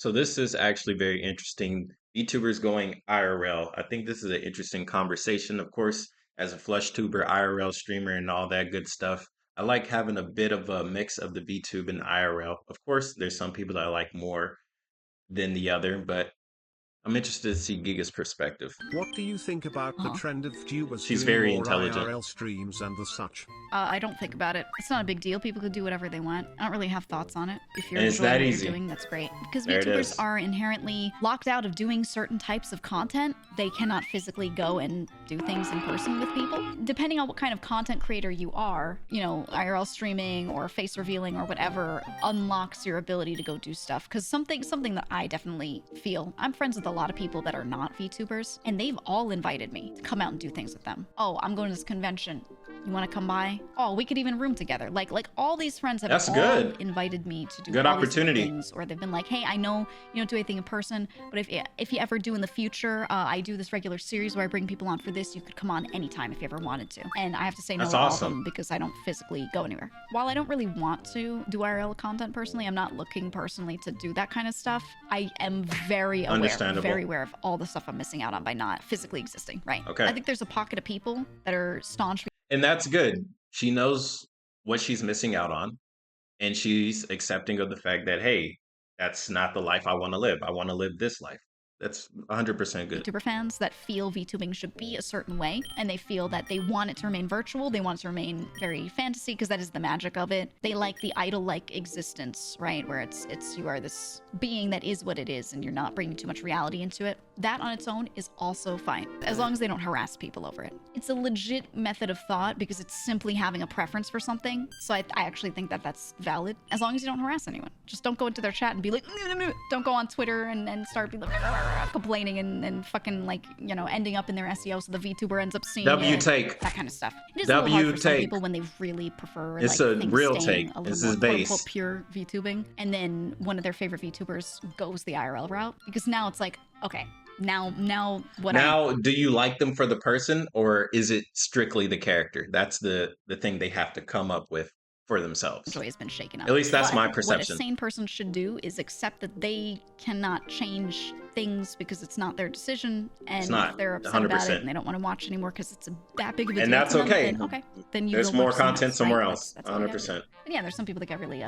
So this is actually very interesting. VTubers going IRL. I think this is an interesting conversation. Of course, as a flush tuber, IRL streamer, and all that good stuff, I like having a bit of a mix of the VTube and IRL. Of course, there's some people that I like more than the other, but I'm interested to see Giga's perspective. What do you think about the Uh-huh. trend of tubers She's doing very more intelligent. IRL streams and the such? I don't think about it. It's not a big deal. People could do whatever they want. I don't really have thoughts on it. If you're And it's enjoying that what easy. you're doing, that's great. Because There it VTubers is. are inherently locked out of doing certain types of content. They cannot physically go and do things in person with people. Depending on what kind of content creator you are, you know, IRL streaming or face revealing or whatever unlocks your ability to go do stuff. Because something that I definitely feel, I'm friends with a lot of people that are not VTubers, and they've all invited me to come out and do things with them. Oh, I'm going to this convention. You want to come by? Oh, we could even room together. Like all these friends have That's all good. invited me to do Good all these different opportunity. things, or they've been like, hey, I know you don't do anything in person, but if you ever do in the future, I do this regular series where I bring people on for this. You could come on anytime if you ever wanted to. And I have to say no That's to all of awesome. them because I don't physically go anywhere. While I don't really want to do IRL content personally, I'm not looking personally to do that kind of stuff. I am very Understandable. aware of all the stuff I'm missing out on by not physically existing. Right. Okay. I think there's a pocket of people that are staunch. And that's good. She knows what she's missing out on, and she's accepting of the fact that, hey, that's not the life I want to live. I want to live this life. That's 100% good. VTuber fans that feel VTubing should be a certain way, and they feel that they want it to remain virtual, they want it to remain very fantasy, because that is the magic of it. They like the idol-like existence, right? Where it's you are this being that is what it is, and you're not bringing too much reality into it. That on its own is also fine, as long as they don't harass people over it. It's a legit method of thought because it's simply having a preference for something. So I actually think that that's valid, as long as you don't harass anyone. Just don't go into their chat and be like, don't go on Twitter and start be like complaining and fucking like, you know, ending up in their SEO so the VTuber ends up seeing W it, take. that kind of stuff. It is a little hard for some take. people when they really prefer It's like a things real staying take. a This little is more quote base. unquote pure VTubing, and then one of their favorite VTubers goes the IRL route, because now it's like, okay, now what Now, do you like them for the person, or is it strictly the character? That's the thing they have to come up with for themselves. enjoy has been shaken up. At least that's But my what perception. a sane person should do is accept that they cannot change things because it's not their decision, and not, if they're upset about 100%. it and they don't want to watch anymore because it's that big of a deal And that's to them, okay. then okay, then you There's go more watch someone content else, somewhere right? else. That's all you gotta do. 100%. But yeah, there's some people that get really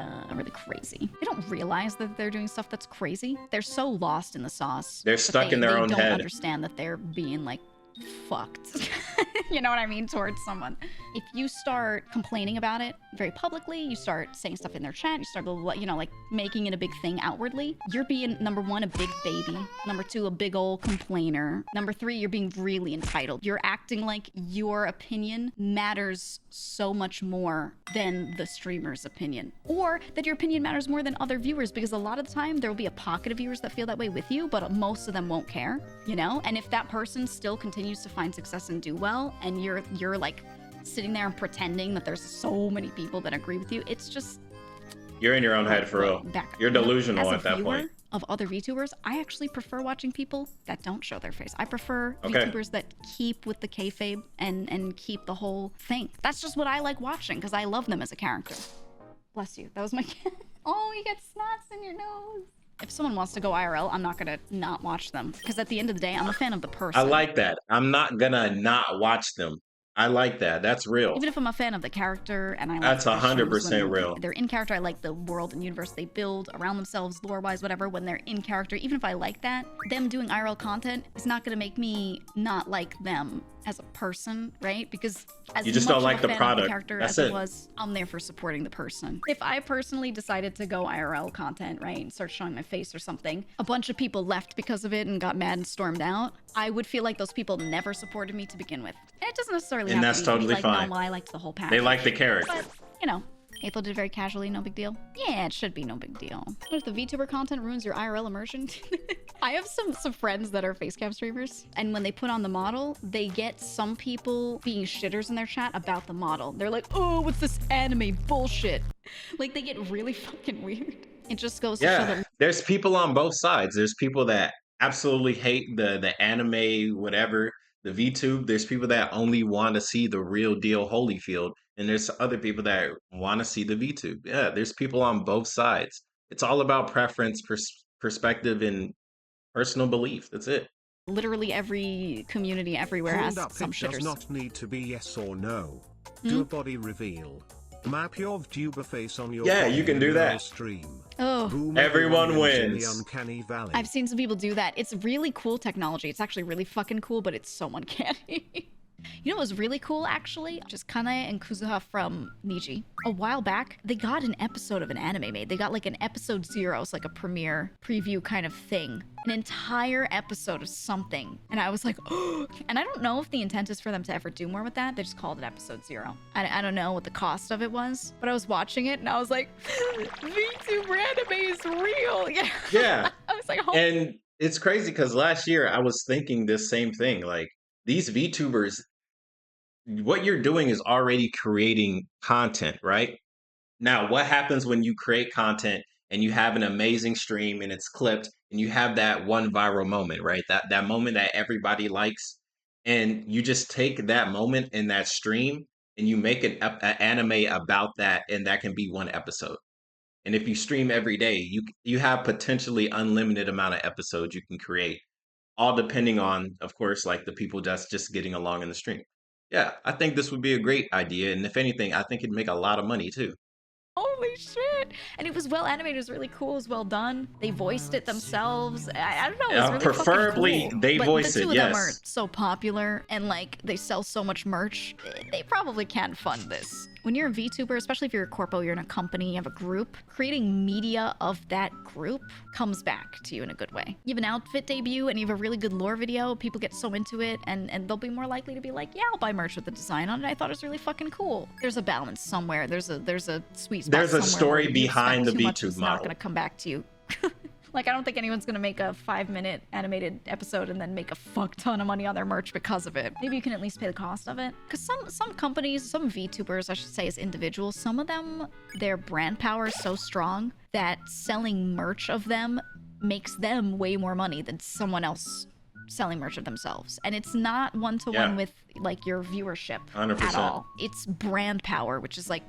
crazy. They don't realize that they're doing stuff that's crazy. They're so lost in the sauce. They're that stuck in their they own don't head. understand that they're being like fucked. You know what I mean? Towards someone. If you start complaining about it very publicly, you start saying stuff in their chat, you start, you know, like making it a big thing outwardly, you're being, number one, a big baby. Number two, a big old complainer. Number three, you're being really entitled. You're acting like your opinion matters so much more than the streamer's opinion. Or that your opinion matters more than other viewers, because a lot of the time there will be a pocket of viewers that feel that way with you, but most of them won't care, you know? And if that person still continues to find success and do well, and you're like sitting there and pretending that there's so many people that agree with you, it's just, You're in your own head for real. You're delusional at that point. Of other VTubers, I actually prefer watching people that don't show their face. I prefer Okay. VTubers that keep with the kayfabe and keep the whole thing. That's just what I like watching, because I love them as a character. Bless you. That was my cat. Oh, you got snots in your nose. If someone wants to go IRL, I'm not gonna not watch them, because at the end of the day, I'm a fan of the person. I like that. I'm not gonna not watch them. I like that. That's real. Even if I'm a fan of the character and I like That's their shows 100% when real. they're in character, I like the world and universe they build around themselves, lore-wise, whatever. When they're in character, even if I like that, them doing IRL content is not gonna make me not like them as a person, right? Because as You just much don't of like a the fan of product. character That's as it it. was, I'm there for supporting the person. If I personally decided to go IRL content, right, and start showing my face or something, a bunch of people left because of it and got mad and stormed out, I would feel like those people never supported me to begin with. And it doesn't necessarily And have that's to be totally like, fine. no, well, I liked the whole package. They like the character. But, you know, Aethel did it very casually, no big deal. Yeah, it should be no big deal. What if the VTuber content ruins your IRL immersion? I have some friends that are facecam streamers, and when they put on the model, they get some people being shitters in their chat about the model. They're like, oh, what's this anime bullshit? Like, they get really fucking weird. It just goes to show Yeah, that there's people on both sides. There's people that absolutely hate the anime, whatever, the VTube. There's people that only want to see the real deal Holyfield, and there's other people that want to see the VTube. Yeah, there's people on both sides. It's all about preference, perspective and personal belief. That's it. Literally every community everywhere Hold has up, some it does shitters. not need to be yes or no. Hmm? Do a body reveal. Map your VTuber face on your Yeah, body you can in do real that. stream. Oh, Boom, Everyone lives in the wins. uncanny valley. I've seen some people do that. It's really cool technology. It's actually really fucking cool, but it's so uncanny. You know what was really cool, actually? Just Kanae and Kuzuha from Niji. A while back, they got an episode of an anime made. They got like an episode 0, it's like a premiere preview kind of thing. An entire episode of something. And I was like, oh. And I don't know if the intent is for them to ever do more with that. They just called it episode 0. I don't know what the cost of it was, but I was watching it and I was like, VTuber anime is real. Yeah. Yeah. I was like, oh. And it's crazy because last year I was thinking this same thing. Like these VTubers, what you're doing is already creating content, right? Now, what happens when you create content and you have an amazing stream and it's clipped and you have that one viral moment, right? That moment that everybody likes, and you just take that moment in that stream and you make an anime about that, and that can be one episode. And if you stream every day, you have potentially unlimited amount of episodes you can create, all depending on, of course, like the people that's just getting along in the stream. Yeah, I think this would be a great idea, and if anything, I think it'd make a lot of money too. Holy shit! And it was well animated. It was really cool. It was well done. They voiced it themselves. I don't know. It was really Preferably fucking cool. they But voice the two it, of them are yes. so popular and like they sell so much merch. They probably can't fund this. When you're a VTuber, especially if you're a corpo, you're in a company, you have a group, creating media of that group comes back to you in a good way. You have an outfit debut and you have a really good lore video, people get so into it and they'll be more likely to be like, yeah, I'll buy merch with the design on it. I thought it was really fucking cool. There's a balance somewhere. There's a sweet spot. There's a somewhere story where you behind the expect too much, VTube it's not model. gonna come back to you. Like, I don't think anyone's gonna make a 5-minute animated episode and then make a fuck ton of money on their merch because of it. Maybe you can at least pay the cost of it. Because some companies, some VTubers, I should say, as individuals, some of them, their brand power is so strong that selling merch of them makes them way more money than someone else selling merch of themselves. And it's not one-to-one with like your viewership 100%. at all. It's brand power, which is like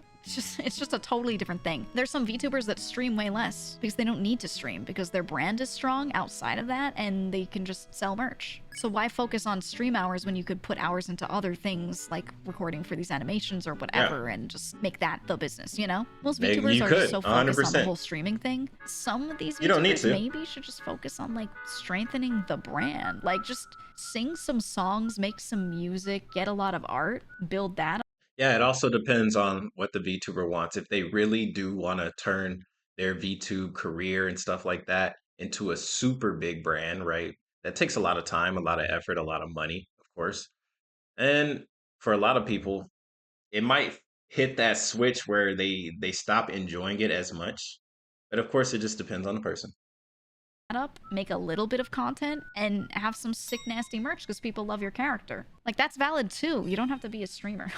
it's just a totally different thing. There's some VTubers that stream way less because they don't need to stream because their brand is strong outside of that and they can just sell merch. So why focus on stream hours when you could put hours into other things like recording for these animations or whatever and just make that the business, you know? Most VTubers You are could, just so focused on the 100%. whole streaming thing. Some of these You don't need VTubers to. maybe should just focus on like strengthening the brand. Like just sing some songs, make some music, get a lot of art, build that. Yeah, it also depends on what the VTuber wants. If they really do want to turn their VTube career and stuff like that into a super big brand, right? That takes a lot of time, a lot of effort, a lot of money, of course. And for a lot of people, it might hit that switch where they stop enjoying it as much. But of course, it just depends on the person. Up, make a little bit of content, and have some sick nasty merch because people love your character. Like that's valid too. You don't have to be a streamer.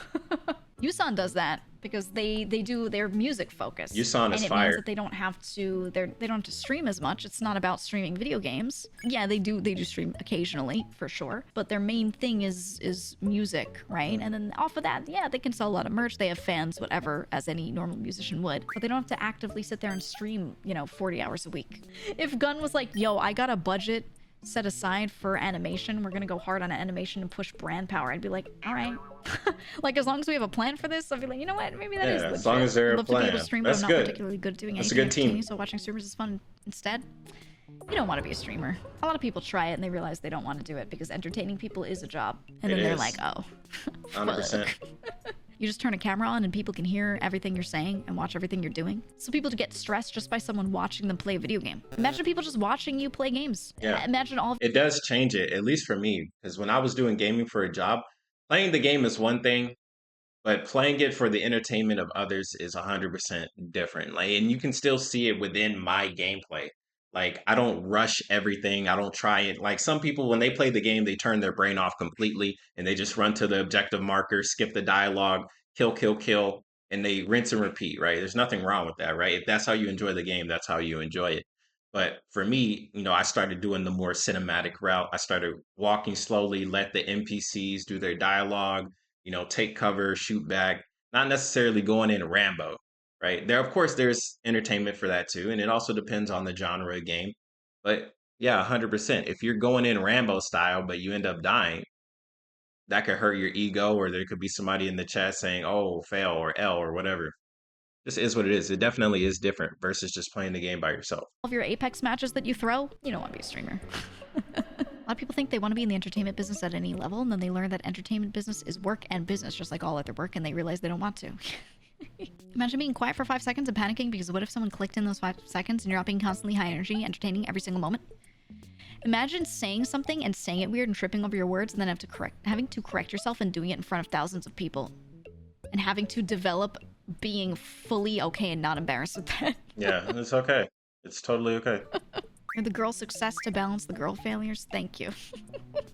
Yusan does that because they do their music focus. Yusan is and it fire. means that they don't have to stream as much. It's not about streaming video games. Yeah, they do stream occasionally for sure, but their main thing is music, right? And then off of that, yeah, they can sell a lot of merch. They have fans, whatever, as any normal musician would, but they don't have to actively sit there and stream, 40 hours a week. If Gun was like, yo, I got a budget set aside for animation, we're gonna go hard on animation and push brand power, I'd be like, all right. Like as long as we have a plan for this, I'd be like, you know what, maybe that is legit. As long as there's I'd a love to be able plan. to stream, That's but I'm not good. particularly good at doing That's a anything good team. entertaining, so watching streamers is fun instead. You don't want to be a streamer. A lot of people try it and they realize they don't want to do it because entertaining people is a job, and then It they're is. like, oh, 100%. fuck. You just turn a camera on and people can hear everything you're saying and watch everything you're doing. So people get stressed just by someone watching them play a video game. Imagine people just watching you play games. Yeah. Imagine all of It does change it, at least for me, because when I was doing gaming for a job, playing the game is one thing, but playing it for the entertainment of others is 100% different. Like, and you can still see it within my gameplay. Like, I don't rush everything. I don't try it. Like some people, when they play the game, they turn their brain off completely and they just run to the objective marker, skip the dialogue, kill, kill, kill, and they rinse and repeat, right? There's nothing wrong with that, right? If that's how you enjoy the game, that's how you enjoy it. But for me, I started doing the more cinematic route. I started walking slowly, let the NPCs do their dialogue, take cover, shoot back, not necessarily going in Rambo, right? Of course, there's entertainment for that too. And it also depends on the genre of game. But yeah, 100%. If you're going in Rambo style, but you end up dying, that could hurt your ego, or there could be somebody in the chat saying, "Oh, fail," or L, or whatever. This is what it is. It definitely is different versus just playing the game by yourself. Of your Apex matches that you throw, you don't want to be a streamer. A lot of people think they want to be in the entertainment business at any level, and then they learn that entertainment business is work and business, just like all other work, and they realize they don't want to. Imagine being quiet for 5 seconds and panicking because what if someone clicked in those 5 seconds and you're not being constantly high energy, entertaining every single moment? Imagine saying something and saying it weird and tripping over your words and then having to correct yourself and doing it in front of thousands of people. And having to develop being fully okay and not embarrassed with that. Yeah, it's okay. It's totally okay. You're the girl success to balance the girl failures. Thank you.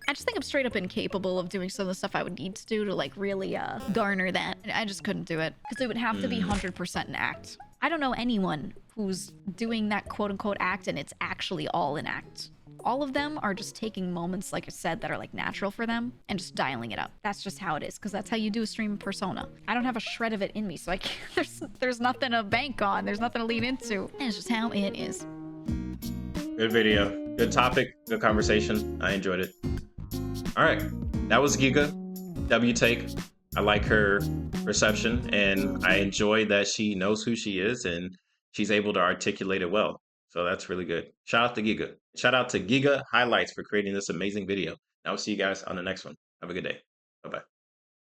I just think I'm straight up incapable of doing some of the stuff I would need to do to like really garner that. I just couldn't do it because it would have to be 100% an act. I don't know anyone who's doing that quote unquote act and it's actually all an act. All of them are just taking moments, like I said, that are like natural for them and just dialing it up. That's just how it is, because that's how you do a stream persona. I don't have a shred of it in me, so I can't, there's nothing to bank on. There's nothing to lean into. And it's just how it is. Good video. Good topic. Good conversation. I enjoyed it. All right. That was Geega. W take. I like her perception, and I enjoy that she knows who she is and she's able to articulate it well. So that's really good. Shout out to Geega. Shout out to Geega Highlights for creating this amazing video. And I'll see you guys on the next one. Have a good day.